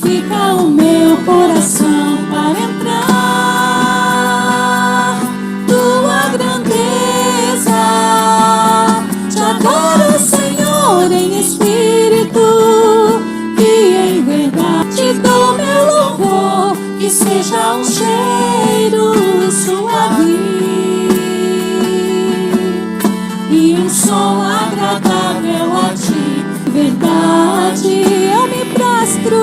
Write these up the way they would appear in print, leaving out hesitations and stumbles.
purifica o meu coração para entrar. Tua grandeza, te adoro, Senhor, em espírito e em verdade. Te dou meu louvor, que seja um cheiro suave e um som agradável a ti. Verdade, eu me prostro,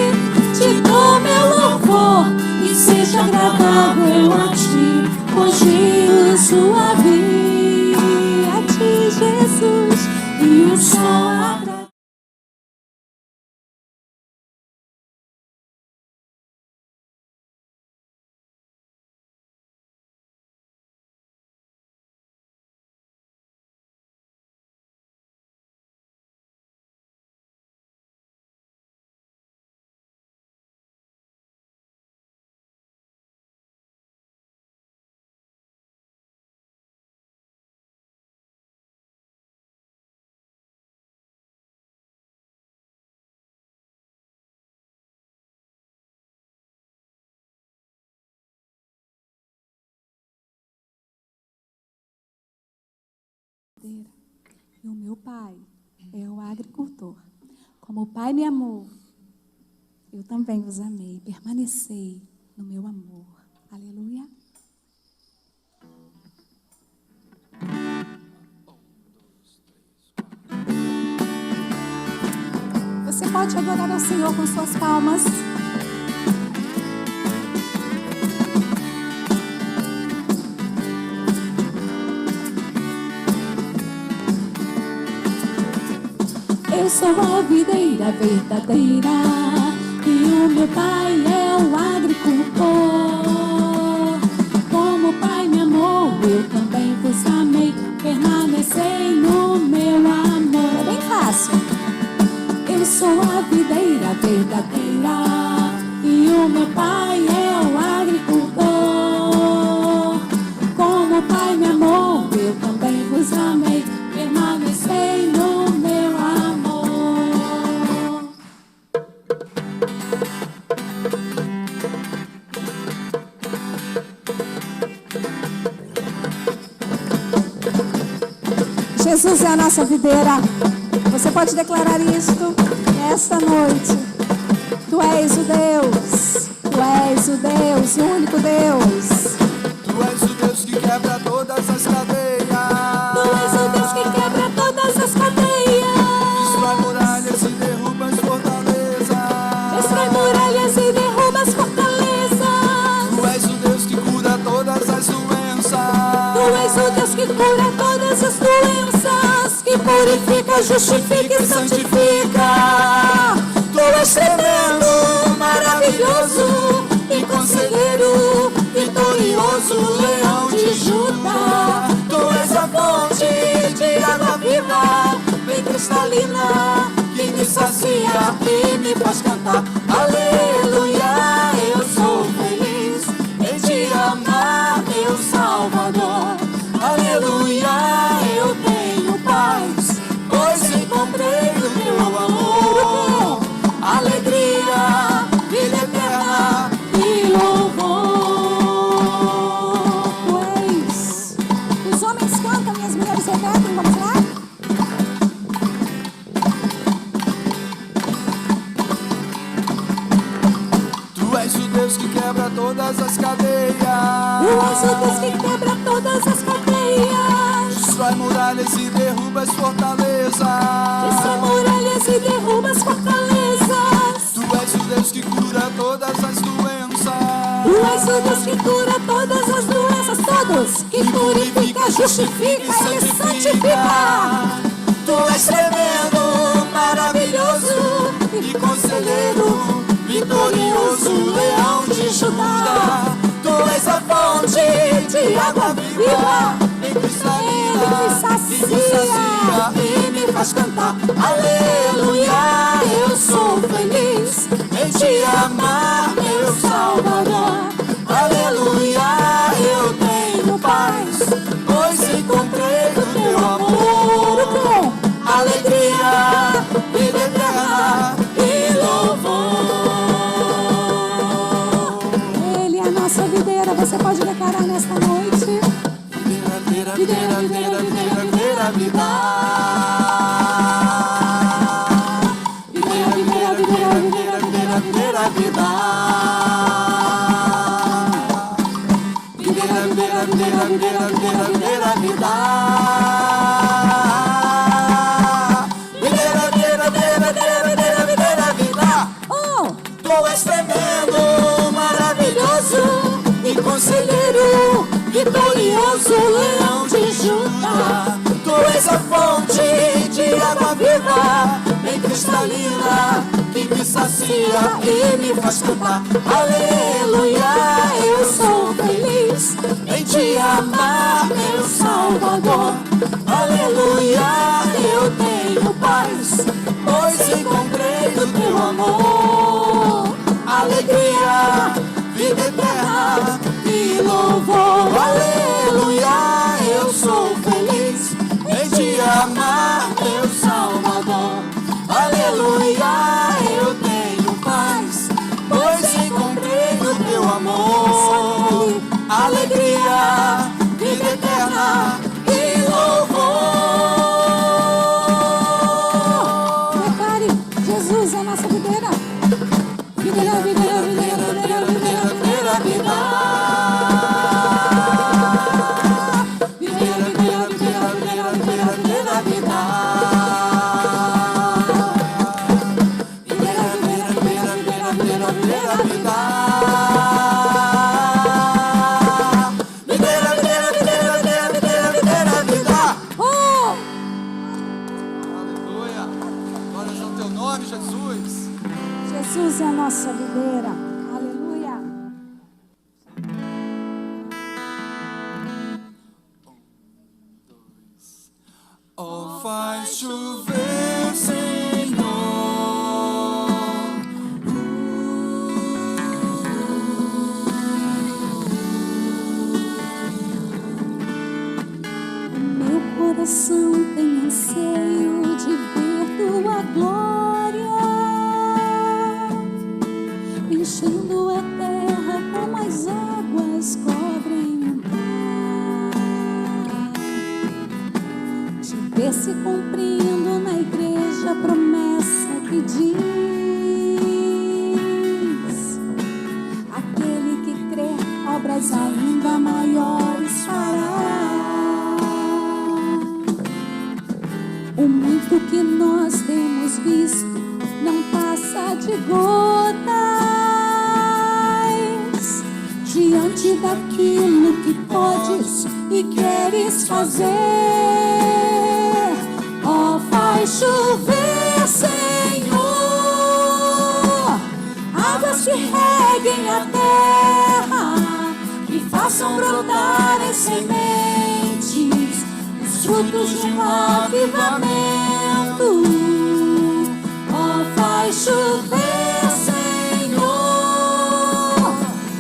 te dou meu louvor, que seja agradável a ti. Hoje suave a ti, Jesus, e um som agradável. E o meu pai é o agricultor. Como o Pai me amou, eu também vos amei. Permanecei no meu amor. Aleluia. Você pode adorar ao Senhor com suas palmas. Eu sou a videira verdadeira e o meu pai é o agricultor. Como o Pai me amou, eu também vos amei. Permanecei no meu amor. É bem fácil. Eu sou a videira verdadeira e o meu pai é o agricultor. Como o Pai me amou, eu também vos amei. Permanecei no meu amor. Jesus é a nossa videira. Você pode declarar isto nesta noite. Tu és o Deus. Tu és o Deus, o único Deus. Tu és o Deus que quebra todas as cadeias. Tu és o Deus que quebra todas as cadeias. Destrói muralhas e derruba as fortalezas. Destrói muralhas e derruba as fortalezas. Tu és o Deus que cura todas as doenças. Tu és o Deus que cura todas as doenças, que purifica, justifica e santifica. Tu és tremendo, maravilhoso E conselheiro, vitorioso, leão de Judá. Tu és a fonte de água viva, Bem cristalina, que me sacia e me faz cantar. Aleluia, eu sou feliz em te amar, meu Salvador. Aleluia, eu tenho paz, pois encontrei o teu amor. Alegria, vida eterna e louvor. Tu és. Os homens cantam e as mulheres repetem, vamos lá? Tu és o Deus que quebra todas as cadeias. Tu és o Deus que quebra todas as cadeias. Destrói muralhas e derruba as fortalezas. Destrói muralhas e derruba as fortalezas. Tu és o Deus que cura todas as doenças. Tu és o Deus que cura todas as doenças. Todos que purifica, justifica e santifica. Tu és tremendo, maravilhoso E conselheiro, vitorioso, leão de Judá. Tu és a fonte De água viva, bem Ele cristalina, me sacia e me faz cantar. Aleluia, eu sou feliz em te amar, meu Salvador. Aleluia, eu tenho paz, pois encontrei o teu amor. Alegria, vida eterna e louvor. você pode declarar nesta noite. Videira, videira, videira, videira, videira, vida. Videira, videira, videira, videira, videira, videira, vida. Videira, videira, videira, videira, videira, videira, vida. Videira, videira, videira, videira, videira, videira, vida. Oh! Tu és tremendo, maravilhoso e conselheiro vitorioso, leão de Judá. Tu és a fonte de água viva, bem cristalina, que me sacia e me faz cantar. Aleluia, eu sou feliz em te amar, meu Salvador. Aleluia, eu tenho paz, pois encontrei no teu amor. Alegria, vida eterna e louvor. Aleluia, eu sou feliz em te amar, meu Salvador. Aleluia, eu tenho paz, pois encontrei no teu amor. Alegria, vida eterna e louvor. Declare, Jesus é a nossa videira. Videira, videira, videira, videira, videira, videira, vida. Videira, videira, videira, videira, videira, videira, vida. Videira, videira, videira, videira, videira, videira, vida. Videira, videira, videira, videira, videira, videira, vida. Oh! Aleluia. Glórias ao teu nome, Jesus. Jesus é a nossa videira. Aleluia. Oh, faz chover, Senhor. Meu coração tem anseio de ver tua glória, enchendo a terra como as águas cobrem o mar. De ver se cumprindo na igreja a promessa que diz: aquele que crê, obras ainda maiores fará. O muito que nós temos visto não passa de gotas diante daquilo que podes e queres fazer. Oh, faz chover, Senhor, águas que reguem a terra, que façam brotar as sementes, os frutos de um avivamento. Oh, faz chover, Senhor,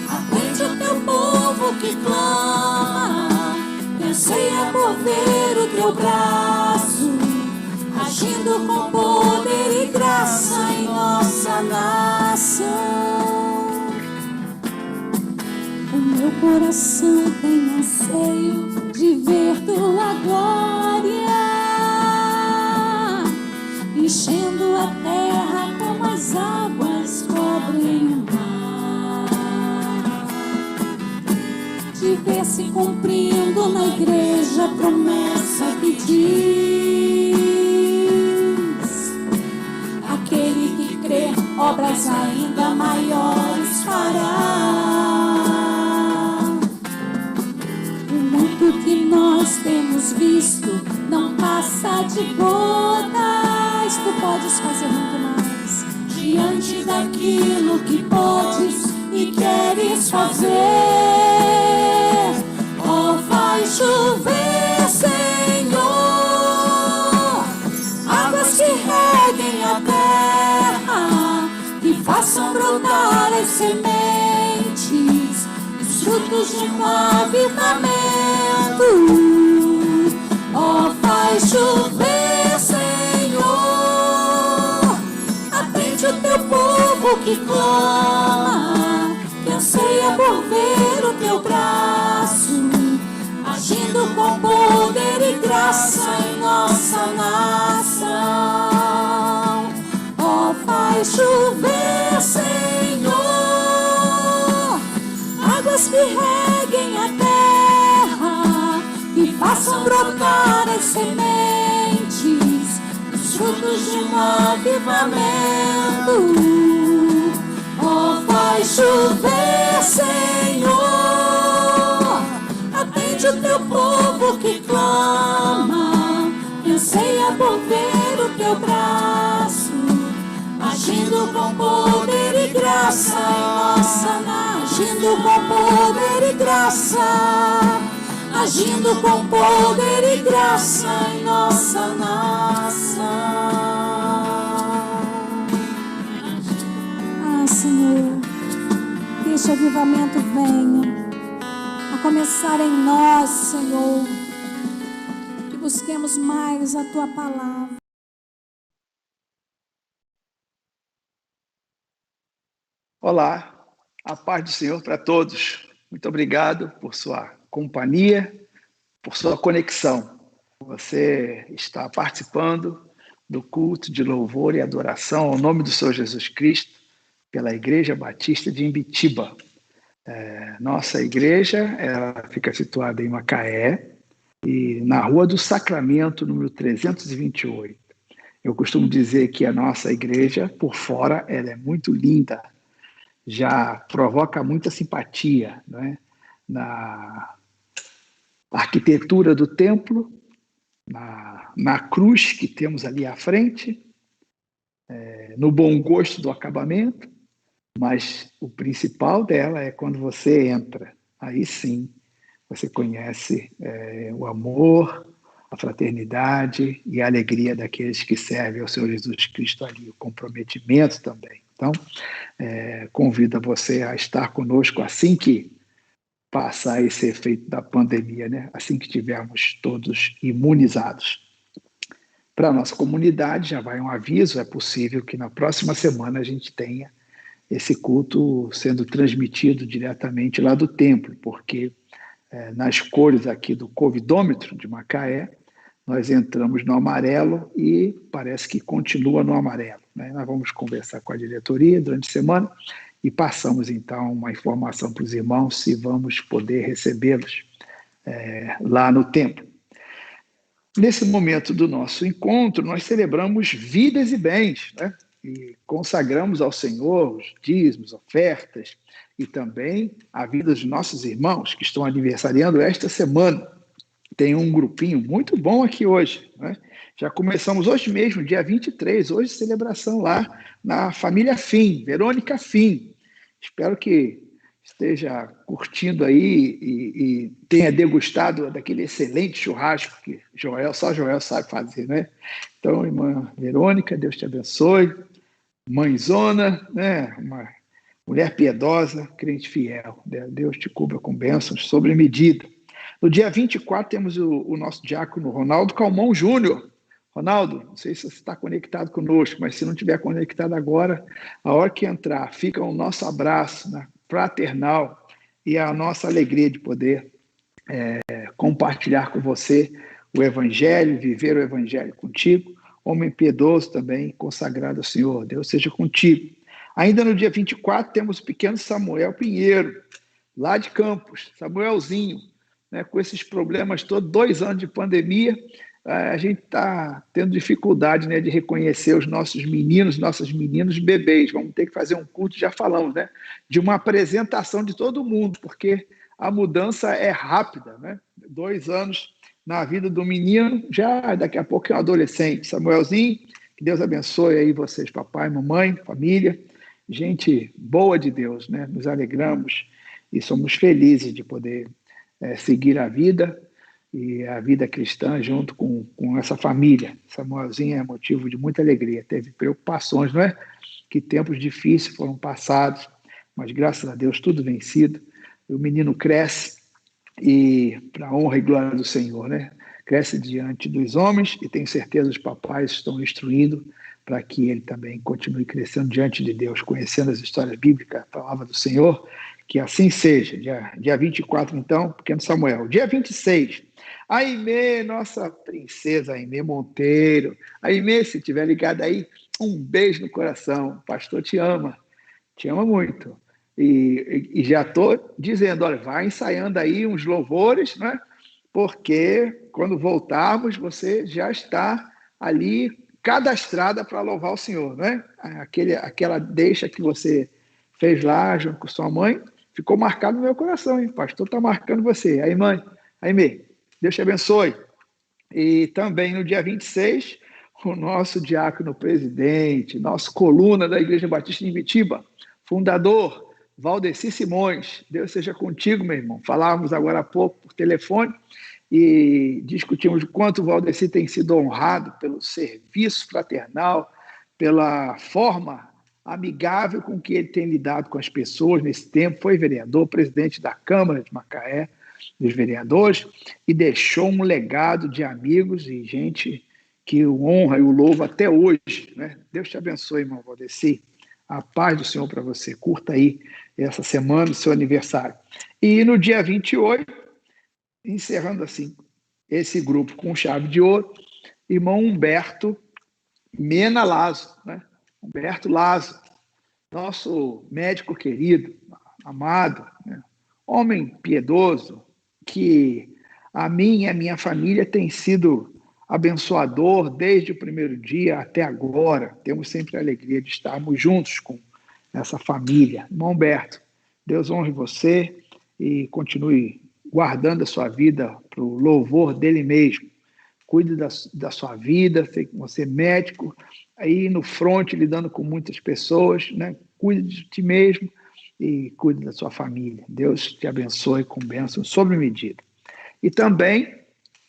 atende o teu povo que clama, que anseia por ver o teu braço, agindo com poder e graça em nossa nação. O meu coração tem anseio de ver tua glória, enchendo a terra como as águas cobrem o mar. De ver se cumprindo na igreja a promessa que diz: aquele que crê, obras ainda maiores fará. O muito que nós temos visto não passa de gotas. Tu podes fazer muito mais diante daquilo que podes e queres fazer. Oh, faz chover, Senhor, águas que reguem a terra, que façam brotar as sementes, os frutos de um avivamento. Oh, faz chover, Senhor, atende o teu povo que clama, que anseia por ver o teu braço, poder e graça em nossa nação. Ó, faz chover, Senhor, águas que reguem a terra e façam brotar as sementes, os frutos de um avivamento. Ó, faz chover, Senhor, atende o teu povo que clama, que anseia por ver o teu braço, agindo com poder e graça em nossa nação, agindo com poder e graça, agindo com poder e graça em nossa nação. Ah, Senhor, que este avivamento venha a começar em nós, Senhor, que busquemos mais a Tua palavra. Olá, a paz do Senhor para todos. Muito obrigado por sua companhia, por sua conexão. Você está participando do culto de louvor e adoração ao nome do Senhor Jesus Cristo pela Igreja Batista de Imbitiba. Nossa igreja ela fica situada em Macaé e na Rua do Sacramento, número 328. Eu costumo dizer que a nossa igreja, por fora, ela é muito linda, já provoca muita simpatia, né? Na arquitetura do templo, na cruz que temos ali à frente, no bom gosto do acabamento, mas o principal dela é quando você entra. Aí sim, você conhece o amor, a fraternidade e a alegria daqueles que servem ao Senhor Jesus Cristo ali, o comprometimento também. Então, convido você a estar conosco assim que passar esse efeito da pandemia, né? Assim que tivermos todos imunizados. Para a nossa comunidade, já vai um aviso, é possível que na próxima semana a gente tenha esse culto sendo transmitido diretamente lá do templo, porque nas cores aqui do Covidômetro de Macaé, nós entramos no amarelo e parece que continua no amarelo, né? Nós vamos conversar com a diretoria durante a semana e passamos, então, uma informação para os irmãos se vamos poder recebê-los lá no templo. Nesse momento do nosso encontro, nós celebramos vidas e bens, né? E consagramos ao Senhor os dízimos, ofertas e também a vida dos nossos irmãos que estão aniversariando esta semana. Tem um grupinho muito bom aqui hoje, né? Já começamos hoje mesmo, dia 23, hoje celebração lá na família Fim, Verônica Fim. Espero que esteja curtindo aí e tenha degustado daquele excelente churrasco que só Joel sabe fazer, né? Então, irmã Verônica, Deus te abençoe. Mãezona, né? Uma mulher piedosa, crente fiel. Deus te cubra com bênçãos sobre medida. No dia 24 temos o nosso diácono Ronaldo Calmon Júnior. Ronaldo, não sei se você está conectado conosco, mas se não estiver conectado agora, a hora que entrar, fica o nosso abraço, né, fraternal e a nossa alegria de poder compartilhar com você o Evangelho, viver o Evangelho contigo. Homem piedoso também, consagrado ao Senhor. Deus seja contigo. Ainda no dia 24 temos o pequeno Samuel Pinheiro, lá de Campos, Samuelzinho, né, com esses problemas todos, 2 anos de pandemia, a gente está tendo dificuldade, né, de reconhecer os nossos meninos, nossas meninas bebês. Vamos ter que fazer um culto, já falamos, né, de uma apresentação de todo mundo, porque a mudança é rápida, né? 2 anos na vida do menino, já daqui a pouco é um adolescente. Samuelzinho, que Deus abençoe aí vocês, papai, mamãe, família, gente boa de Deus, né? Nos alegramos e somos felizes de poder seguir a vida e a vida cristã junto com essa família. Samuelzinho é motivo de muita alegria. Teve preocupações, não é? Que tempos difíceis foram passados, mas graças a Deus tudo vencido. O menino cresce e para a honra e glória do Senhor, né? Cresce diante dos homens e tenho certeza os papais estão instruindo para que ele também continue crescendo diante de Deus, conhecendo as histórias bíblicas, a palavra do Senhor, Que assim seja. Dia 24, então, pequeno Samuel. Dia 26, a Aimee, nossa princesa Aimee Monteiro. Aimee, se estiver ligada aí, um beijo no coração. O pastor te ama muito. E já estou dizendo, olha, vai ensaiando aí uns louvores, né? Porque quando voltarmos, você já está ali cadastrada para louvar o Senhor, né? Aquela deixa que você fez lá junto com sua mãe, ficou marcado no meu coração, hein? O pastor está marcando você. Aí, mãe, aí, Deus te abençoe. E também no dia 26, o nosso diácono presidente, nosso coluna da Igreja Batista de Ibitiba, fundador, Valdeci Simões. Deus seja contigo, meu irmão. Falávamos agora há pouco por telefone e discutimos o quanto o Valdeci tem sido honrado pelo serviço fraternal, pela forma amigável com que ele tem lidado com as pessoas nesse tempo. Foi vereador, presidente da Câmara de Macaé, dos vereadores, e deixou um legado de amigos e gente que o honra e o louva até hoje, né? Deus te abençoe, irmão Valdeci. A paz do Senhor para você. Curta aí essa semana, o seu aniversário. E no dia 28, encerrando assim esse grupo com chave de ouro, irmão Humberto Mena Lazo, né? Humberto Lazo, nosso médico querido, amado, né? Homem piedoso, que a mim e a minha família tem sido abençoador desde o primeiro dia até agora. Temos sempre a alegria de estarmos juntos com essa família. Irmão Humberto, Deus honre você e continue guardando a sua vida para o louvor dele mesmo. Cuide da sua vida, você é médico, aí no front lidando com muitas pessoas, né? Cuide de ti mesmo e cuide da sua família. Deus te abençoe com bênçãos sobre medida. E também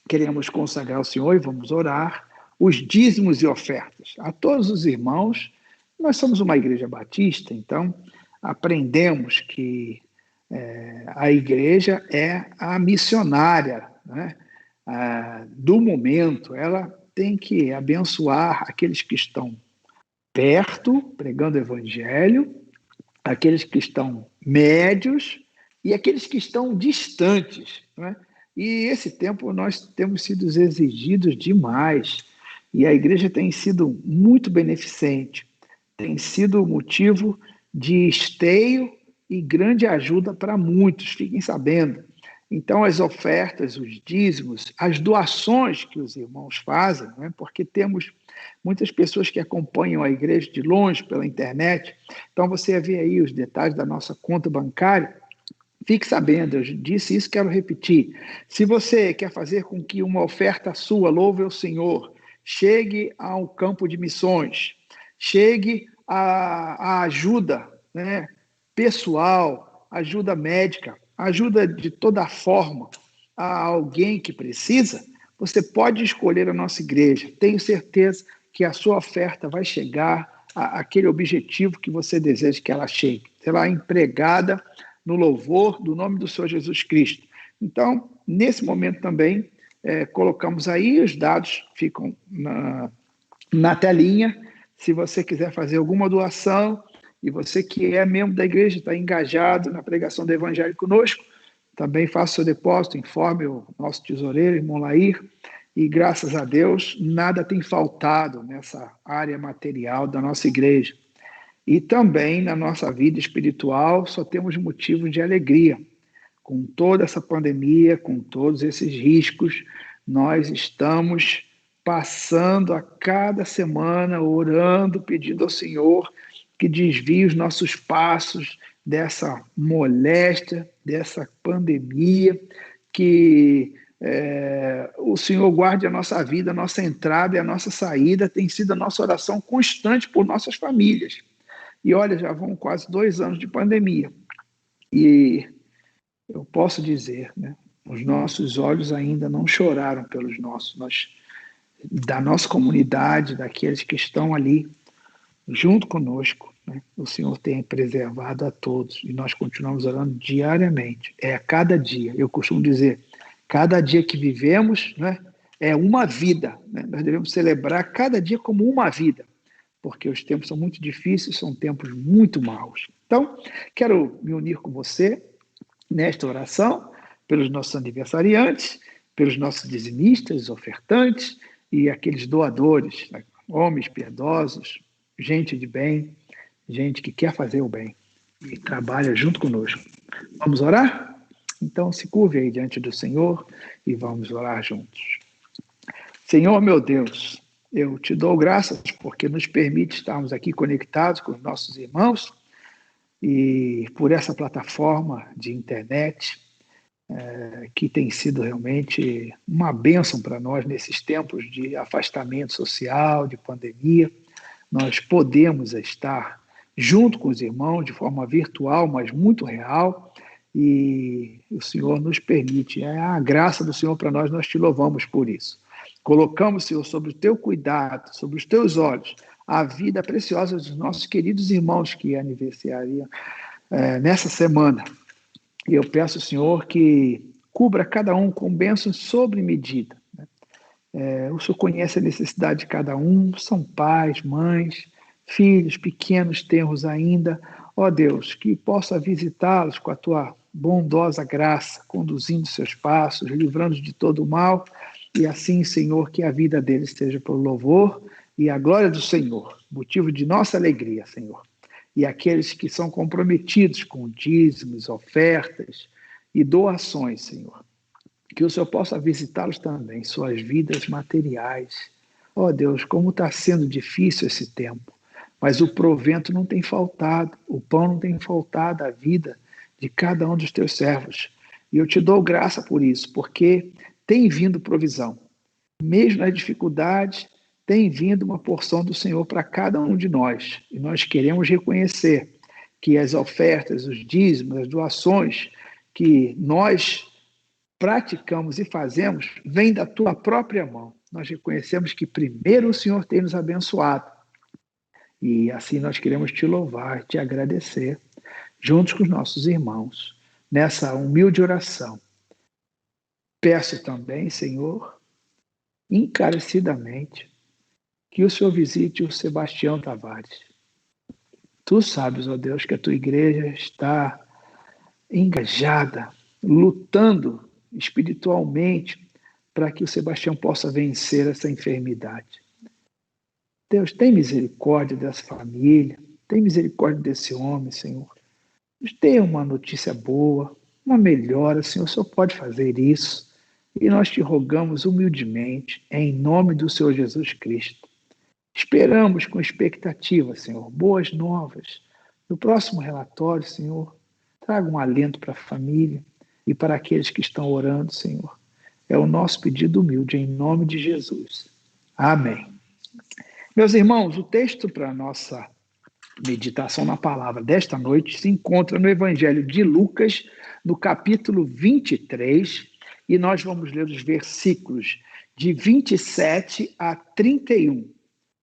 queremos consagrar ao Senhor e vamos orar os dízimos e ofertas. A todos os irmãos, nós somos uma igreja batista, então aprendemos que a igreja é a missionária, né? Do momento. Ela tem que abençoar aqueles que estão perto, pregando o evangelho, aqueles que estão médios e aqueles que estão distantes, né? E esse tempo nós temos sido exigidos demais e a igreja tem sido muito beneficente, tem sido motivo de esteio e grande ajuda para muitos, fiquem sabendo. Então, as ofertas, os dízimos, as doações que os irmãos fazem, né? Porque temos muitas pessoas que acompanham a igreja de longe pela internet, então você vê aí os detalhes da nossa conta bancária. Fique sabendo, eu disse isso, quero repetir. Se você quer fazer com que uma oferta sua, louve o Senhor, chegue ao campo de missões, chegue à ajuda, né, pessoal, ajuda médica, ajuda de toda forma a alguém que precisa, você pode escolher a nossa igreja. Tenho certeza que a sua oferta vai chegar àquele objetivo que você deseja que ela chegue. Será empregada no louvor do nome do Senhor Jesus Cristo. Então, nesse momento também, colocamos aí, os dados ficam na telinha. Se você quiser fazer alguma doação, e você que é membro da igreja, está engajado na pregação do evangelho conosco, também faça o seu depósito, informe o nosso tesoureiro, irmão Lair, e graças a Deus, nada tem faltado nessa área material da nossa igreja. E também na nossa vida espiritual só temos motivos de alegria. Com toda essa pandemia, com todos esses riscos, nós estamos passando a cada semana, orando, pedindo ao Senhor que desvie os nossos passos dessa moléstia, dessa pandemia, que o Senhor guarde a nossa vida, a nossa entrada e a nossa saída. Tem sido a nossa oração constante por nossas famílias. E olha, já vão quase 2 anos de pandemia. E eu posso dizer, né, os nossos olhos ainda não choraram pelos da nossa comunidade, daqueles que estão ali junto conosco, né? O Senhor tem preservado a todos e nós continuamos orando diariamente. A cada dia, eu costumo dizer, cada dia que vivemos, né, é uma vida, né? Nós devemos celebrar cada dia como uma vida, porque os tempos são muito difíceis, são tempos muito maus. Então, quero me unir com você nesta oração, pelos nossos aniversariantes, pelos nossos dizimistas, ofertantes e aqueles doadores, né? Homens piedosos, gente de bem, gente que quer fazer o bem e trabalha junto conosco. Vamos orar? Então, se curve aí diante do Senhor e vamos orar juntos. Senhor, meu Deus, eu te dou graças porque nos permite estarmos aqui conectados com os nossos irmãos e por essa plataforma de internet que tem sido realmente uma bênção para nós nesses tempos de afastamento social, de pandemia. Nós podemos estar junto com os irmãos de forma virtual, mas muito real, e o Senhor nos permite. É a graça do Senhor para nós, nós te louvamos por isso. Colocamos, Senhor, sobre o teu cuidado, sobre os teus olhos, a vida preciosa dos nossos queridos irmãos que aniversariam nessa semana. E eu peço, Senhor, que cubra cada um com bênçãos sobre medida. O Senhor conhece a necessidade de cada um, são pais, mães, filhos pequenos, tenros ainda. Ó Deus, que possa visitá-los com a tua bondosa graça, conduzindo seus passos, livrando de todo o mal, e assim, Senhor, que a vida deles seja para o louvor e a glória do Senhor, motivo de nossa alegria, Senhor. E aqueles que são comprometidos com dízimos, ofertas e doações, Senhor, que o Senhor possa visitá-los também, suas vidas materiais. Ó Deus, como está sendo difícil esse tempo, mas o provento não tem faltado, o pão não tem faltado à vida de cada um dos teus servos. E eu te dou graça por isso, porque tem vindo provisão. Mesmo nas dificuldades, tem vindo uma porção do Senhor para cada um de nós. E nós queremos reconhecer que as ofertas, os dízimos, as doações que nós praticamos e fazemos vêm da tua própria mão. Nós reconhecemos que primeiro o Senhor tem nos abençoado. E assim nós queremos te louvar, te agradecer, juntos com os nossos irmãos, nessa humilde oração. Peço também, Senhor, encarecidamente, que o Senhor visite o Sebastião Tavares. Tu sabes, ó Deus, que a tua igreja está engajada, lutando espiritualmente para que o Sebastião possa vencer essa enfermidade. Deus, tem misericórdia dessa família, tem misericórdia desse homem, Senhor. Nos dê uma notícia boa, uma melhora, Senhor, o Senhor pode fazer isso. E nós te rogamos humildemente, em nome do Senhor Jesus Cristo. Esperamos com expectativa, Senhor, boas novas. No próximo relatório, Senhor, traga um alento para a família e para aqueles que estão orando, Senhor. É o nosso pedido humilde, em nome de Jesus. Amém. Meus irmãos, o texto para a nossa meditação na palavra desta noite se encontra no Evangelho de Lucas, no capítulo 23, e nós vamos ler os versículos de 27 a 31.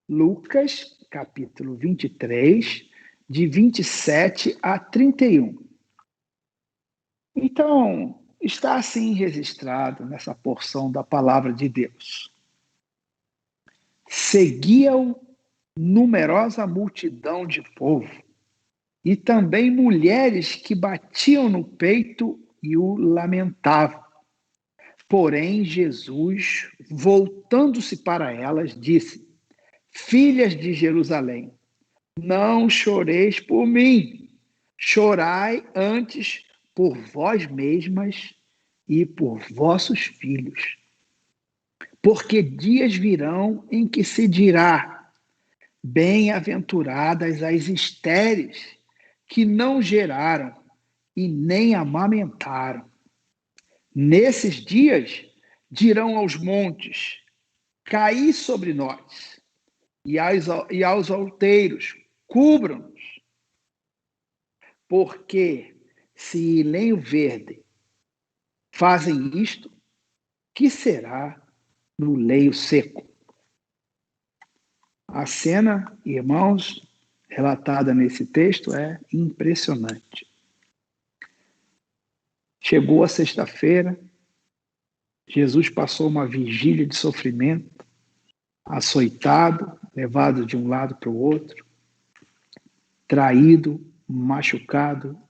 Lucas, capítulo 23, de 27 a 31. Então, está assim registrado nessa porção da palavra de Deus. Seguia-o numerosa multidão de povo, e também mulheres que batiam no peito e o lamentavam. Porém, Jesus, voltando-se para elas, disse: Filhas de Jerusalém, não choreis por mim, chorai antes por vós mesmas e por vossos filhos. Porque dias virão em que se dirá: bem-aventuradas as estéreis, que não geraram e nem amamentaram. Nesses dias dirão aos montes: caí sobre nós, e aos outeiros: cubram-nos. Porque se lenho verde fazem isto, que será no leio seco? A cena, irmãos, relatada nesse texto é impressionante. Chegou a sexta-feira, Jesus passou uma vigília de sofrimento, açoitado, levado de um lado para o outro, traído, machucado,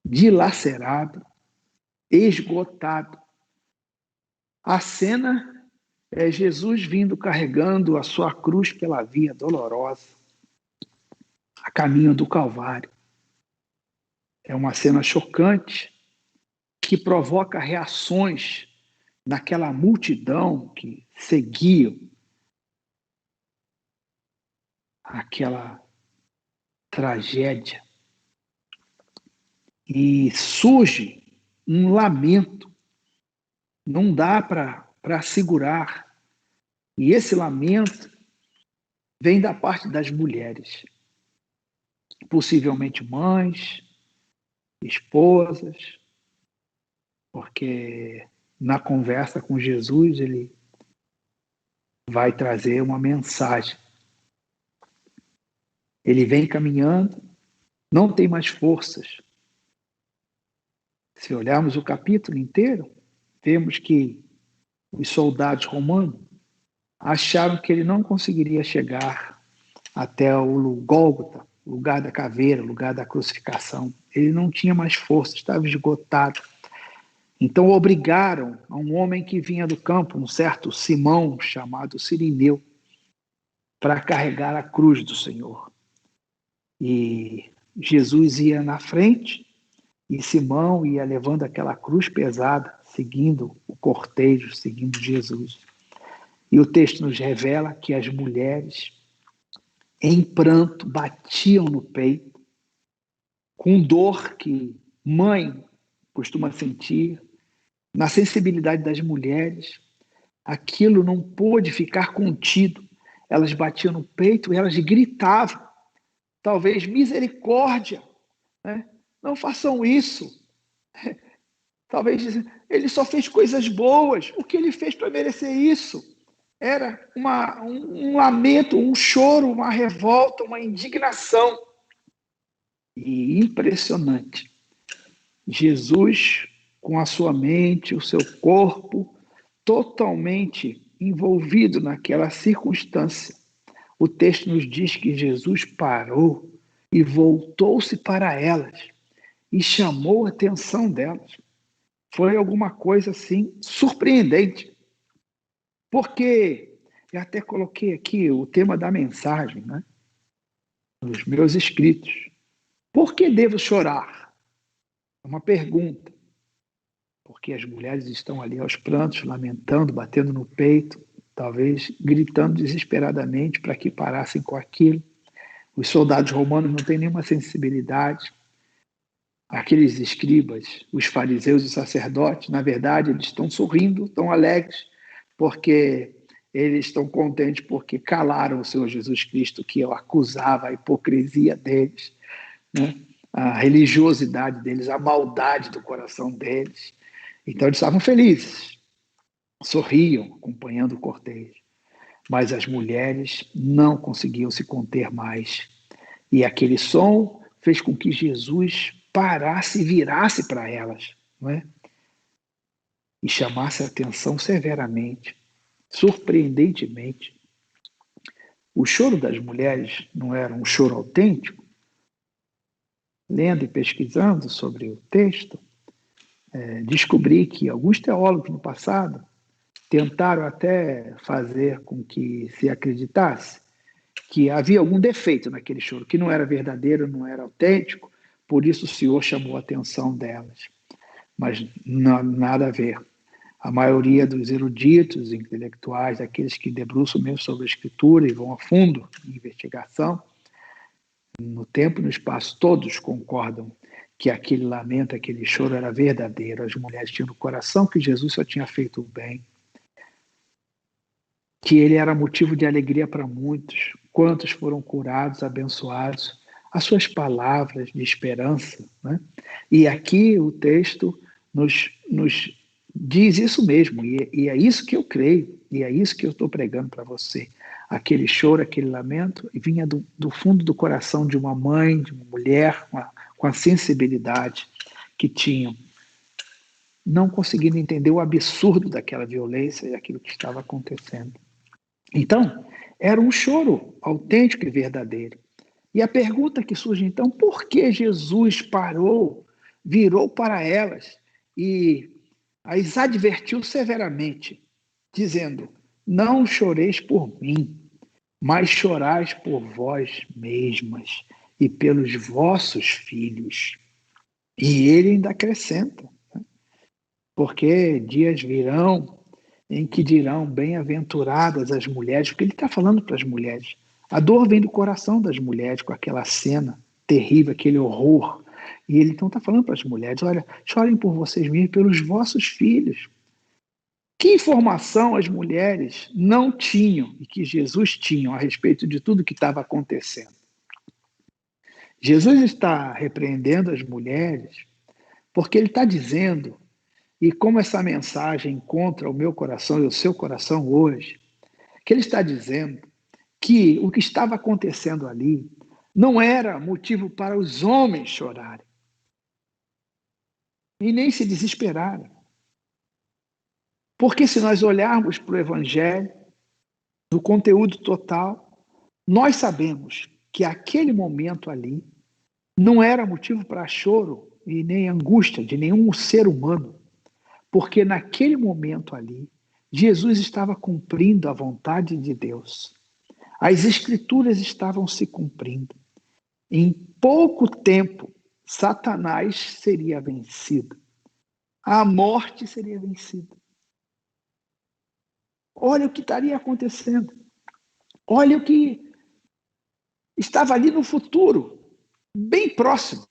dilacerado, esgotado. A cena é Jesus vindo carregando a sua cruz pela via dolorosa, a caminho do Calvário. É uma cena chocante que provoca reações naquela multidão que seguia aquela tragédia. E surge um lamento, não dá para segurar. E esse lamento vem da parte das mulheres, possivelmente mães, esposas, porque na conversa com Jesus ele vai trazer uma mensagem. Ele vem caminhando, não tem mais forças. Se olharmos o capítulo inteiro, vemos que os soldados romanos acharam que ele não conseguiria chegar até o Gólgota, lugar da caveira, lugar da crucificação. Ele não tinha mais força, estava esgotado. Então obrigaram a um homem que vinha do campo, um certo Simão, chamado Cirineu, para carregar a cruz do Senhor. E Jesus ia na frente e Simão ia levando aquela cruz pesada, seguindo o cortejo, seguindo Jesus. E o texto nos revela que as mulheres, em pranto, batiam no peito, com dor que mãe costuma sentir, na sensibilidade das mulheres, aquilo não pôde ficar contido. Elas batiam no peito e elas gritavam, talvez misericórdia, né? Não façam isso. Talvez ele só fez coisas boas, o que ele fez para merecer isso? Era um lamento, um choro, uma revolta, uma indignação. E impressionante. Jesus, com a sua mente, o seu corpo, totalmente envolvido naquela circunstância. O texto nos diz que Jesus parou e voltou-se para elas e chamou a atenção delas. Foi alguma coisa assim surpreendente. Porque eu até coloquei aqui o tema da mensagem, né? Nos meus escritos. Por que devo chorar? É uma pergunta. Porque as mulheres estão ali aos prantos, lamentando, batendo no peito, talvez gritando desesperadamente para que parassem com aquilo. Os soldados romanos não têm nenhuma sensibilidade. Aqueles escribas, os fariseus e os sacerdotes, na verdade, eles estão sorrindo, estão alegres, porque eles estão contentes porque calaram o Senhor Jesus Cristo, que acusava a hipocrisia deles, né? A religiosidade deles, a maldade do coração deles. Então eles estavam felizes, sorriam, acompanhando o cortejo. Mas as mulheres não conseguiam se conter mais. E aquele som fez com que Jesus parasse e virasse para elas, não é? E chamasse a atenção severamente, surpreendentemente. O choro das mulheres não era um choro autêntico? Lendo e pesquisando sobre o texto, descobri que alguns teólogos no passado tentaram até fazer com que se acreditasse que havia algum defeito naquele choro, que não era verdadeiro, não era autêntico, por isso o Senhor chamou a atenção delas. Mas não, nada a ver. A maioria dos eruditos, intelectuais, aqueles que debruçam mesmo sobre a Escritura e vão a fundo em investigação, no tempo e no espaço, todos concordam que aquele lamento, aquele choro era verdadeiro. As mulheres tinham no coração que Jesus só tinha feito o bem, que ele era motivo de alegria para muitos, quantos foram curados, abençoados, as suas palavras de esperança, né? E aqui o texto nos diz isso mesmo, e é isso que eu creio, e é isso que eu estou pregando para você. Aquele choro, aquele lamento, vinha do fundo do coração de uma mãe, de uma mulher, com a sensibilidade que tinham, não conseguindo entender o absurdo daquela violência e aquilo que estava acontecendo. Então, era um choro autêntico e verdadeiro. E a pergunta que surge então, por que Jesus parou, virou para elas e as advertiu severamente, dizendo: não choreis por mim, mas chorais por vós mesmas e pelos vossos filhos. E ele ainda acrescenta, porque dias virão em que dirão bem-aventuradas as mulheres, porque ele está falando para as mulheres. A dor vem do coração das mulheres com aquela cena terrível, aquele horror. E ele então está falando para as mulheres: olha, chorem por vocês mesmos e pelos vossos filhos. Que informação as mulheres não tinham e que Jesus tinha a respeito de tudo que estava acontecendo? Jesus está repreendendo as mulheres porque ele está dizendo, e como essa mensagem encontra o meu coração e o seu coração hoje, que ele está dizendo que o que estava acontecendo ali não era motivo para os homens chorarem e nem se desesperarem. Porque se nós olharmos para o Evangelho, no conteúdo total, nós sabemos que aquele momento ali não era motivo para choro e nem angústia de nenhum ser humano, porque naquele momento ali, Jesus estava cumprindo a vontade de Deus. As Escrituras estavam se cumprindo. Em pouco tempo, Satanás seria vencido. A morte seria vencida. Olha o que estaria acontecendo. Olha o que estava ali no futuro, bem próximo.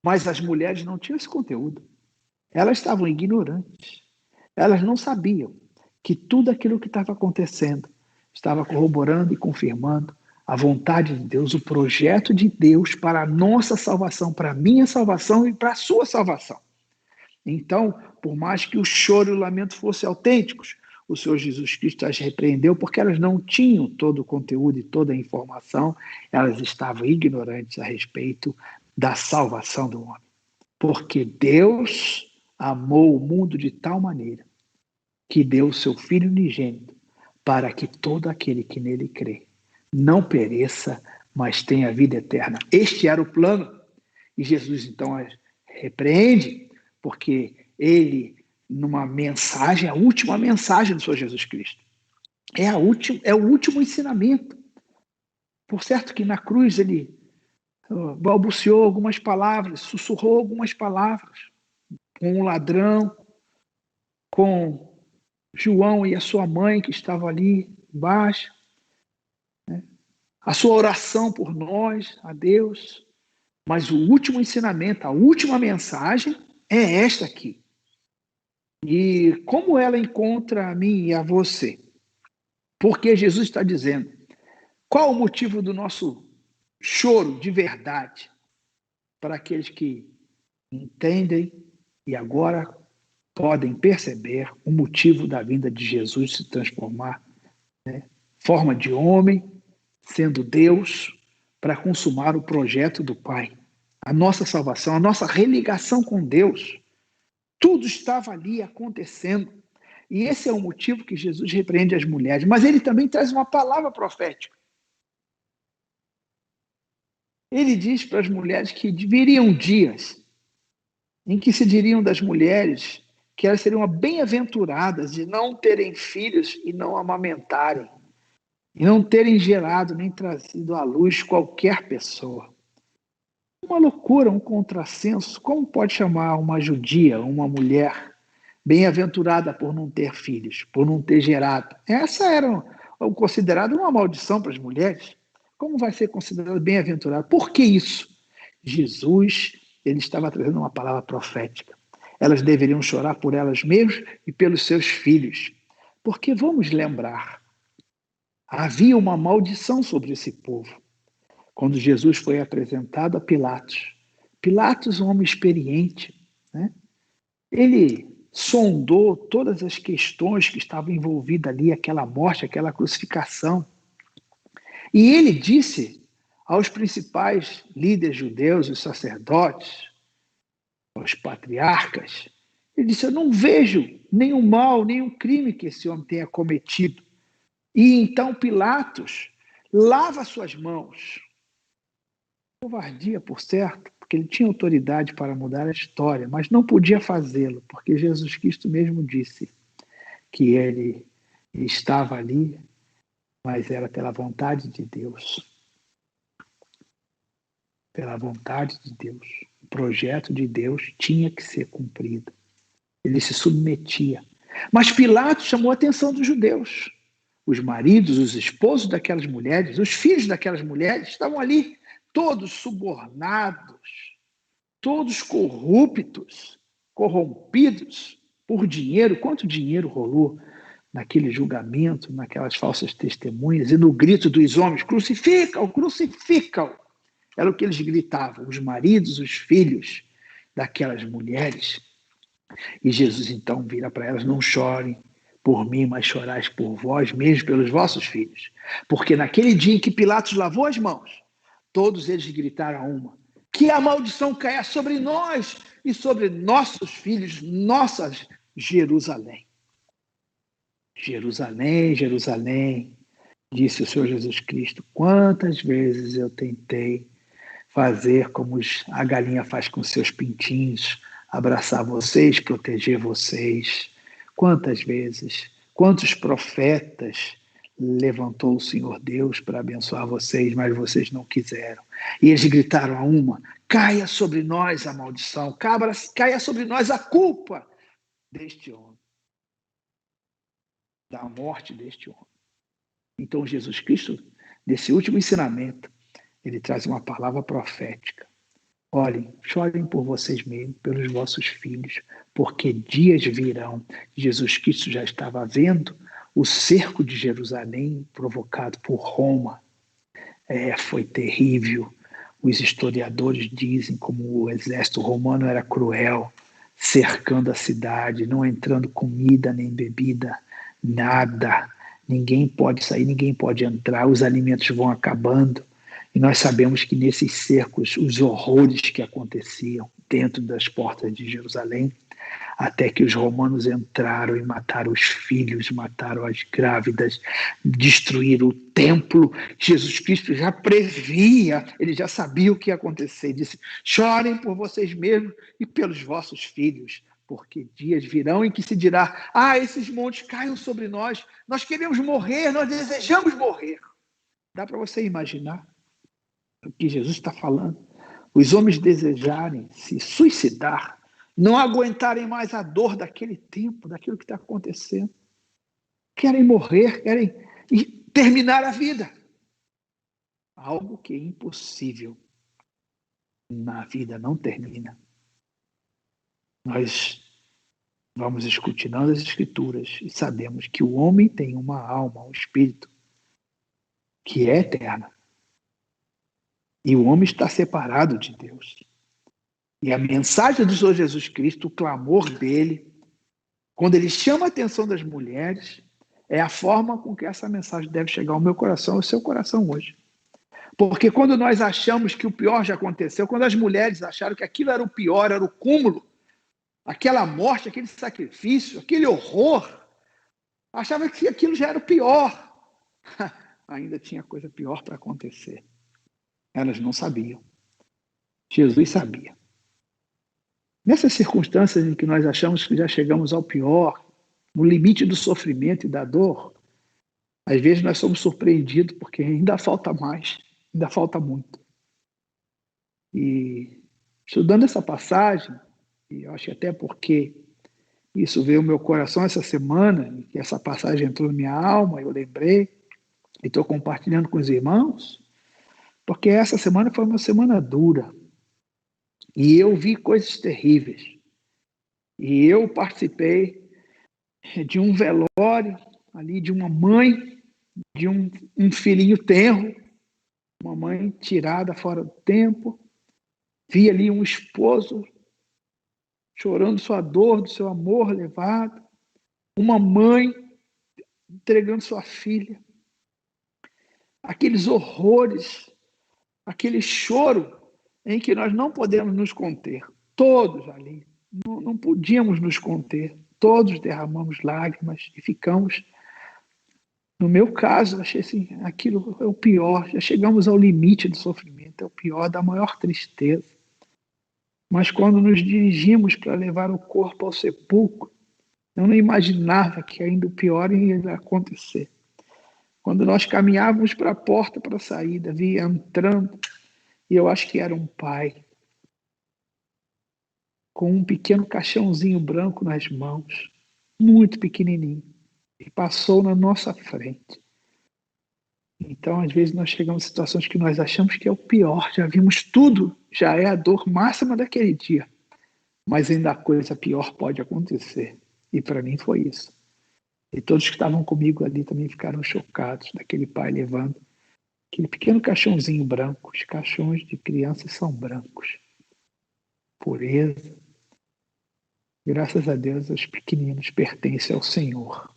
Mas as mulheres não tinham esse conteúdo. Elas estavam ignorantes. Elas não sabiam que tudo aquilo que estava acontecendo estava corroborando e confirmando a vontade de Deus, o projeto de Deus para a nossa salvação, para a minha salvação e para a sua salvação. Então, por mais que o choro e o lamento fossem autênticos, o Senhor Jesus Cristo as repreendeu porque elas não tinham todo o conteúdo e toda a informação, elas estavam ignorantes a respeito da salvação do homem. Porque Deus amou o mundo de tal maneira que deu o seu Filho unigênito para que todo aquele que nele crê não pereça, mas tenha vida eterna. Este era o plano. E Jesus, então, as repreende, porque ele, numa mensagem, a última mensagem do Senhor Jesus Cristo, é o último ensinamento. Por certo que na cruz ele balbuciou algumas palavras, sussurrou algumas palavras, com um ladrão, com João e a sua mãe que estavam ali embaixo, né? A sua oração por nós, a Deus. Mas o último ensinamento, a última mensagem é esta aqui. E como ela encontra a mim e a você? Porque Jesus está dizendo, qual o motivo do nosso choro de verdade? Para aqueles que entendem e agora podem perceber o motivo da vinda de Jesus se transformar, né? Forma de homem, sendo Deus, para consumar o projeto do Pai. A nossa salvação, a nossa religação com Deus. Tudo estava ali acontecendo. E esse é o motivo que Jesus repreende as mulheres. Mas ele também traz uma palavra profética. Ele diz para as mulheres que viriam dias em que se diriam das mulheres que elas seriam bem-aventuradas de não terem filhos e não amamentarem, e não terem gerado nem trazido à luz qualquer pessoa. Uma loucura, um contrassenso. Como pode chamar uma judia, uma mulher bem-aventurada por não ter filhos, por não ter gerado? Essa era considerada uma maldição para as mulheres. Como vai ser considerada bem-aventurada? Por que isso? Jesus, ele estava trazendo uma palavra profética. Elas deveriam chorar por elas mesmas e pelos seus filhos. Porque vamos lembrar, havia uma maldição sobre esse povo. Quando Jesus foi apresentado a Pilatos, Pilatos, um homem experiente, né? Ele sondou todas as questões que estavam envolvidas ali, aquela morte, aquela crucificação. E ele disse aos principais líderes judeus, os sacerdotes, aos patriarcas, ele disse, eu não vejo nenhum mal, nenhum crime que esse homem tenha cometido. E então Pilatos lava suas mãos Covardia, por certo, porque ele tinha autoridade para mudar a história, mas não podia fazê-lo, porque Jesus Cristo mesmo disse que ele estava ali, mas era pela vontade de Deus. Pela vontade de Deus. O projeto de Deus tinha que ser cumprido. Ele se submetia. Mas Pilatos chamou a atenção dos judeus. Os maridos, os esposos daquelas mulheres, os filhos daquelas mulheres estavam ali, todos subornados, todos corruptos, corrompidos por dinheiro. Quanto dinheiro rolou naquele julgamento, naquelas falsas testemunhas, e no grito dos homens: crucifica-o, crucifica-o. Era o que eles gritavam, os maridos, os filhos daquelas mulheres. E Jesus então vira para elas: não chorem por mim, mas chorais por vós mesmos, pelos vossos filhos. Porque naquele dia em que Pilatos lavou as mãos, todos eles gritaram a uma: que a maldição caia sobre nós e sobre nossos filhos, nossa Jerusalém. Jerusalém, Jerusalém, disse o Senhor Jesus Cristo, quantas vezes eu tentei fazer como a galinha faz com seus pintinhos, abraçar vocês, proteger vocês. Quantas vezes, quantos profetas levantou o Senhor Deus para abençoar vocês, mas vocês não quiseram. E eles gritaram a uma: caia sobre nós a maldição, caia sobre nós a culpa deste homem, da morte deste homem. Então Jesus Cristo, nesse último ensinamento, ele traz uma palavra profética. Olhem, chorem por vocês mesmos, pelos vossos filhos, porque dias virão. Jesus Cristo já estava vendo o cerco de Jerusalém provocado por Roma. Foi terrível. Os historiadores dizem como o exército romano era cruel, cercando a cidade, não entrando comida nem bebida, nada. Ninguém pode sair, ninguém pode entrar, os alimentos vão acabando. E nós sabemos que nesses cercos, os horrores que aconteciam dentro das portas de Jerusalém, até que os romanos entraram e mataram os filhos, mataram as grávidas, destruíram o templo. Jesus Cristo já previa, ele já sabia o que ia acontecer. Disse: chorem por vocês mesmos e pelos vossos filhos, porque dias virão em que se dirá: esses montes caiam sobre nós, nós queremos morrer, nós desejamos morrer. Dá para você imaginar o que Jesus está falando? Os homens desejarem se suicidar, não aguentarem mais a dor daquele tempo, daquilo que está acontecendo. Querem morrer, querem terminar a vida. Algo que é impossível na vida não termina. Nós vamos escrutinando as Escrituras e sabemos que o homem tem uma alma, um espírito, que é eterna. E o homem está separado de Deus. E a mensagem do Senhor Jesus Cristo, o clamor dele, quando ele chama a atenção das mulheres, é a forma com que essa mensagem deve chegar ao meu coração, ao seu coração hoje. Porque quando nós achamos que o pior já aconteceu, quando as mulheres acharam que aquilo era o pior, era o cúmulo, aquela morte, aquele sacrifício, aquele horror, achavam que aquilo já era o pior. Ainda tinha coisa pior para acontecer. Elas não sabiam. Jesus sabia. Nessas circunstâncias em que nós achamos que já chegamos ao pior, no limite do sofrimento e da dor, às vezes nós somos surpreendidos porque ainda falta mais, ainda falta muito. E estudando essa passagem, e eu acho até porque isso veio ao meu coração essa semana, que essa passagem entrou na minha alma, eu lembrei, e estou compartilhando com os irmãos, porque essa semana foi uma semana dura. E eu vi coisas terríveis. E eu participei de um velório ali de uma mãe, de um filhinho tenro, uma mãe tirada fora do tempo. Vi ali um esposo chorando sua dor, do seu amor levado. Uma mãe entregando sua filha. Aqueles horrores, aquele choro em que nós não podemos nos conter. Todos ali, não podíamos nos conter. Todos derramamos lágrimas e ficamos. No meu caso, achei assim, aquilo é o pior. Já chegamos ao limite do sofrimento. momento é o pior da maior tristeza. Mas quando nos dirigimos para levar o corpo ao sepulcro, eu não imaginava que ainda o pior ia acontecer. Quando nós caminhávamos para a porta para a saída, via entrando, e eu acho que era um pai, com um pequeno caixãozinho branco nas mãos, muito pequenininho, e passou na nossa frente. Então, às vezes, nós chegamos a situações que nós achamos que é o pior, já vimos tudo, já é a dor máxima daquele dia, mas ainda a coisa pior pode acontecer. E para mim foi isso. E todos que estavam comigo ali também ficaram chocados daquele pai levando aquele pequeno caixãozinho branco. Os caixões de crianças são brancos. Pureza. Graças a Deus, os pequeninos pertencem ao Senhor.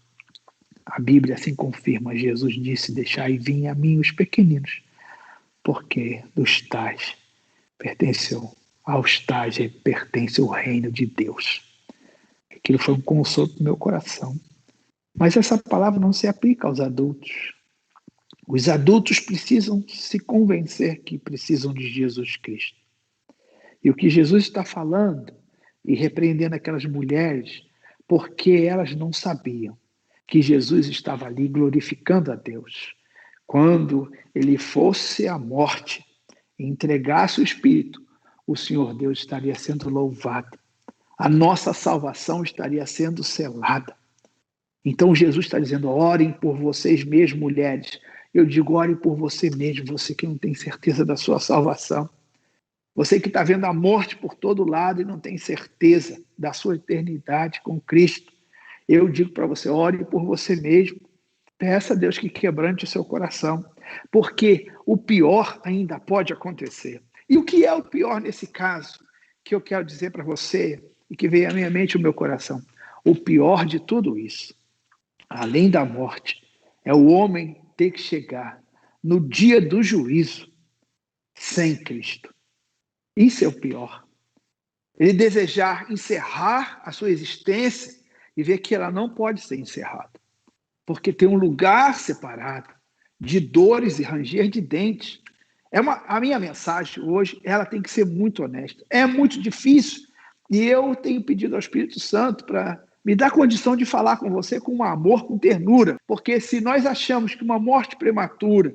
A Bíblia assim confirma. Jesus disse, deixai vir a mim os pequeninos, porque dos tais pertenceu, aos tais pertence o reino de Deus. Aquilo foi um consolo para o meu coração. Mas essa palavra não se aplica aos adultos. Os adultos precisam se convencer que precisam de Jesus Cristo. E o que Jesus está falando e repreendendo aquelas mulheres, porque elas não sabiam que Jesus estava ali glorificando a Deus. Quando ele fosse à morte e entregasse o Espírito, o Senhor Deus estaria sendo louvado. A nossa salvação estaria sendo selada. Então Jesus está dizendo, orem por vocês mesmos, mulheres. Eu digo, orem por você mesmo, você que não tem certeza da sua salvação. Você que está vendo a morte por todo lado e não tem certeza da sua eternidade com Cristo. Eu digo para você, ore por você mesmo. Peça a Deus que quebrante o seu coração. Porque o pior ainda pode acontecer. E o que é o pior nesse caso? Que eu quero dizer para você e que veio à minha mente e ao meu coração. O pior de tudo isso, além da morte, é o homem ter que chegar no dia do juízo sem Cristo. Isso é o pior. Ele desejar encerrar a sua existência e ver que ela não pode ser encerrada. Porque tem um lugar separado de dores e ranger de dentes. A minha mensagem hoje, ela tem que ser muito honesta. É muito difícil e eu tenho pedido ao Espírito Santo para me dar condição de falar com você com amor, com ternura. Porque se nós achamos que uma morte prematura,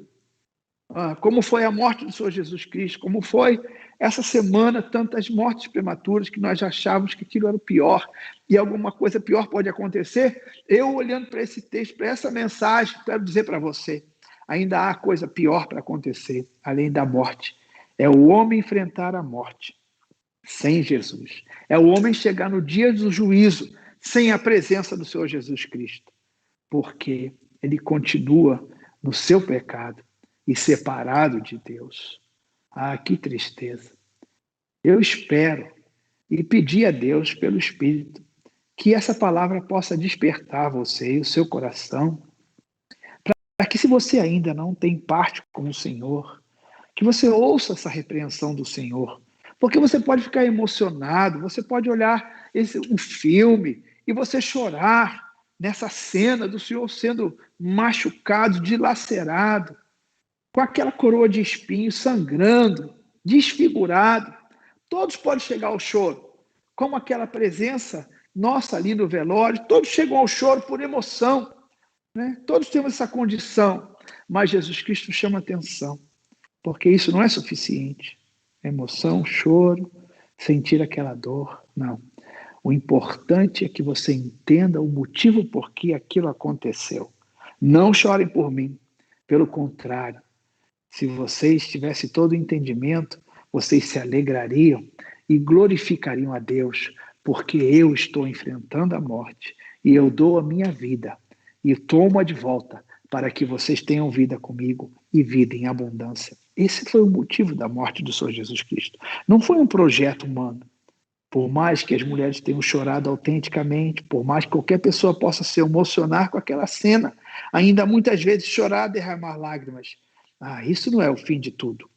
como foi a morte do Senhor Jesus Cristo, como foi essa semana, tantas mortes prematuras que nós achávamos que aquilo era o pior e alguma coisa pior pode acontecer, eu olhando para esse texto, para essa mensagem, quero dizer para você, ainda há coisa pior para acontecer, além da morte. É o homem enfrentar a morte sem Jesus. É o homem chegar no dia do juízo sem a presença do Senhor Jesus Cristo, porque ele continua no seu pecado e separado de Deus. Ah, que tristeza. Eu espero e pedi a Deus pelo Espírito que essa palavra possa despertar você e o seu coração, para que se você ainda não tem parte com o Senhor, que você ouça essa repreensão do Senhor, porque você pode ficar emocionado, você pode olhar um filme e você chorar nessa cena do Senhor sendo machucado, dilacerado, com aquela coroa de espinhos sangrando, desfigurado. Todos podem chegar ao choro, como aquela presença nossa ali no velório, todos chegam ao choro por emoção, né? Todos temos essa condição, mas Jesus Cristo chama atenção, porque isso não é suficiente. Emoção, choro, sentir aquela dor, não. O importante é que você entenda o motivo por que aquilo aconteceu. Não chorem por mim, pelo contrário, se vocês tivessem todo o entendimento, vocês se alegrariam e glorificariam a Deus, porque eu estou enfrentando a morte e eu dou a minha vida e tomo-a de volta para que vocês tenham vida comigo e vida em abundância. Esse foi o motivo da morte do Senhor Jesus Cristo. Não foi um projeto humano. Por mais que as mulheres tenham chorado autenticamente, por mais que qualquer pessoa possa se emocionar com aquela cena, ainda muitas vezes chorar, derramar lágrimas. Isso não é o fim de tudo.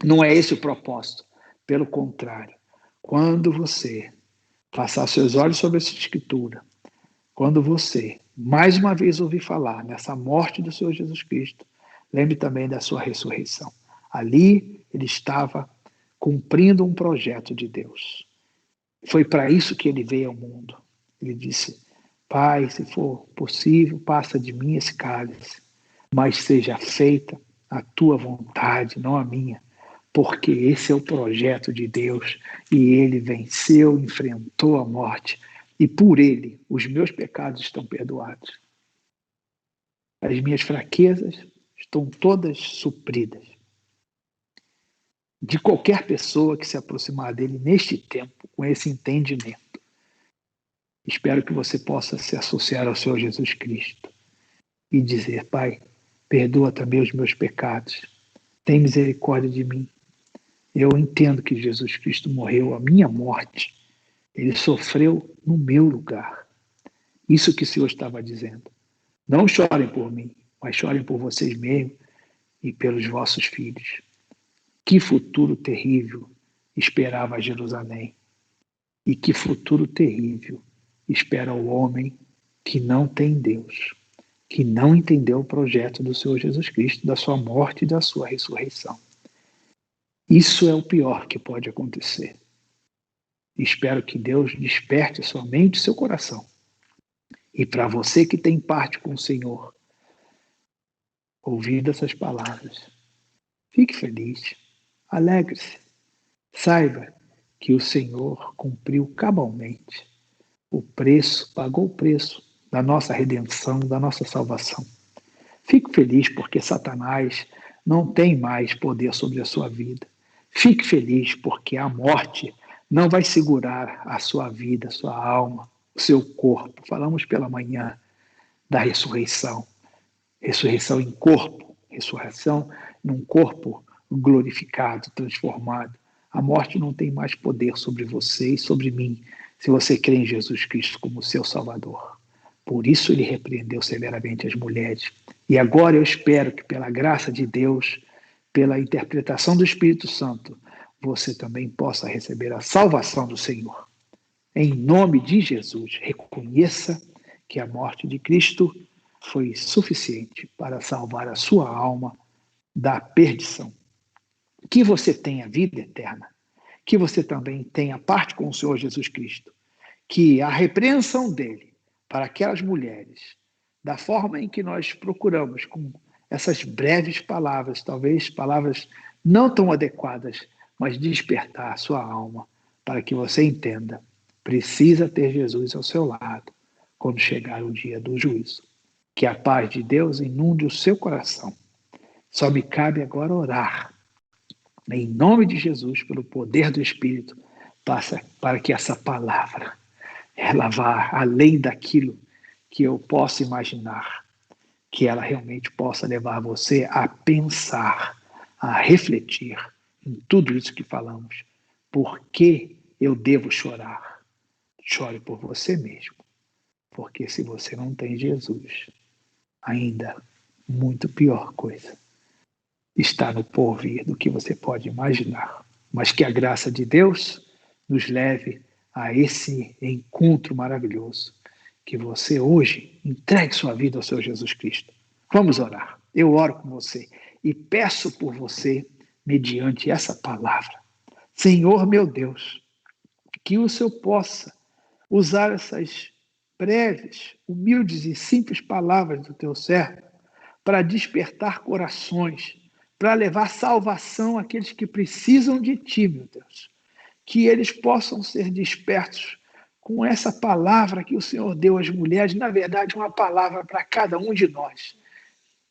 Não é esse o propósito. Pelo contrário, quando você passar seus olhos sobre essa escritura, quando você, mais uma vez, ouvir falar nessa morte do Senhor Jesus Cristo, lembre também da sua ressurreição. Ali Ele estava cumprindo um projeto de Deus. Foi para isso que ele veio ao mundo. Ele disse: Pai, se for possível, passa de mim esse cálice, mas seja feita a tua vontade, não a minha, porque esse é o projeto de Deus e ele venceu, enfrentou a morte e por ele os meus pecados estão perdoados. As minhas fraquezas estão todas supridas. De qualquer pessoa que se aproximar dele neste tempo, com esse entendimento, espero que você possa se associar ao Senhor Jesus Cristo e dizer: Pai, perdoa também os meus pecados, tem misericórdia de mim. Eu entendo que Jesus Cristo morreu a minha morte, ele sofreu no meu lugar. Isso que o Senhor estava dizendo. Não chorem por mim, mas chorem por vocês mesmos e pelos vossos filhos. Que futuro terrível esperava Jerusalém. E que futuro terrível espera o homem que não tem Deus, que não entendeu o projeto do Senhor Jesus Cristo, da sua morte e da sua ressurreição. Isso é o pior que pode acontecer. Espero que Deus desperte a sua mente e seu coração. E para você que tem parte com o Senhor, ouvindo essas palavras, fique feliz, alegre-se, saiba que o Senhor cumpriu cabalmente o preço, pagou o preço da nossa redenção, da nossa salvação. Fique feliz porque Satanás não tem mais poder sobre a sua vida. Fique feliz porque a morte não vai segurar a sua vida, a sua alma, o seu corpo. Falamos pela manhã da ressurreição. Ressurreição em corpo, ressurreição num corpo glorificado, transformado. A morte não tem mais poder sobre você e sobre mim, se você crê em Jesus Cristo como seu Salvador. Por isso ele repreendeu severamente as mulheres. E agora eu espero que pela graça de Deus, pela interpretação do Espírito Santo, você também possa receber a salvação do Senhor. Em nome de Jesus, reconheça que a morte de Cristo foi suficiente para salvar a sua alma da perdição. Que você tenha vida eterna, que você também tenha parte com o Senhor Jesus Cristo, que a repreensão dele para aquelas mulheres, da forma em que nós procuramos, com essas breves palavras, talvez palavras não tão adequadas, mas despertar a sua alma para que você entenda, precisa ter Jesus ao seu lado quando chegar o dia do juízo. Que a paz de Deus inunde o seu coração. Só me cabe agora orar, em nome de Jesus, pelo poder do Espírito, para que essa palavra ela vá além daquilo que eu possa imaginar, que ela realmente possa levar você a pensar, a refletir em tudo isso que falamos. Por que eu devo chorar? Chore por você mesmo, porque se você não tem Jesus, ainda muito pior coisa está no porvir do que você pode imaginar. Mas que a graça de Deus nos leve a esse encontro maravilhoso. Que você hoje entregue sua vida ao Senhor Jesus Cristo. Vamos orar. Eu oro com você e peço por você mediante essa palavra. Senhor meu Deus, que o Senhor possa usar essas breves, humildes e simples palavras do teu servo para despertar corações, para levar salvação àqueles que precisam de ti, meu Deus. Que eles possam ser despertos com essa palavra que o Senhor deu às mulheres, na verdade, uma palavra para cada um de nós.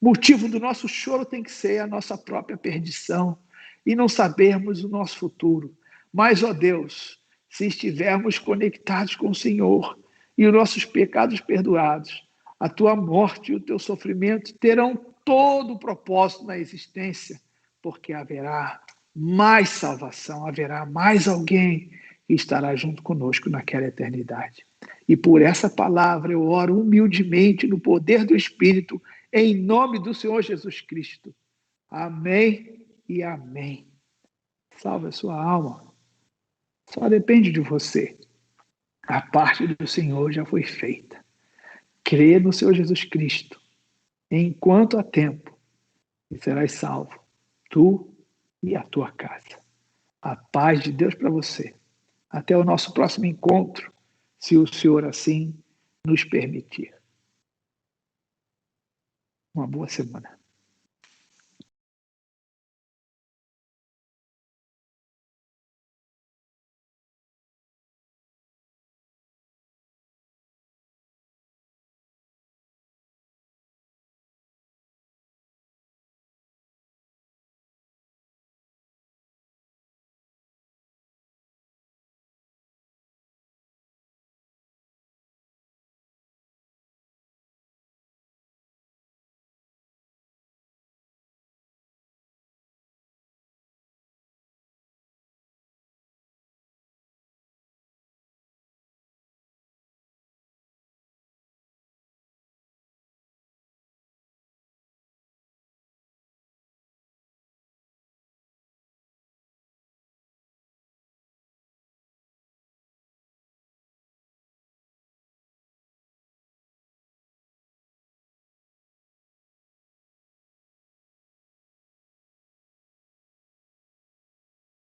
O motivo do nosso choro tem que ser a nossa própria perdição e não sabermos o nosso futuro. Mas, ó Deus, se estivermos conectados com o Senhor e os nossos pecados perdoados, a tua morte e o teu sofrimento terão todo o propósito na existência, porque haverá mais salvação, haverá mais alguém que estará junto conosco naquela eternidade. E por essa palavra eu oro humildemente no poder do Espírito, em nome do Senhor Jesus Cristo. Amém e amém. Salve a sua alma. Só depende de você. A parte do Senhor já foi feita. Crê no Senhor Jesus Cristo, enquanto há tempo, e serás salvo, tu e a tua casa. A paz de Deus para você. Até o nosso próximo encontro, se o Senhor assim nos permitir. Uma boa semana.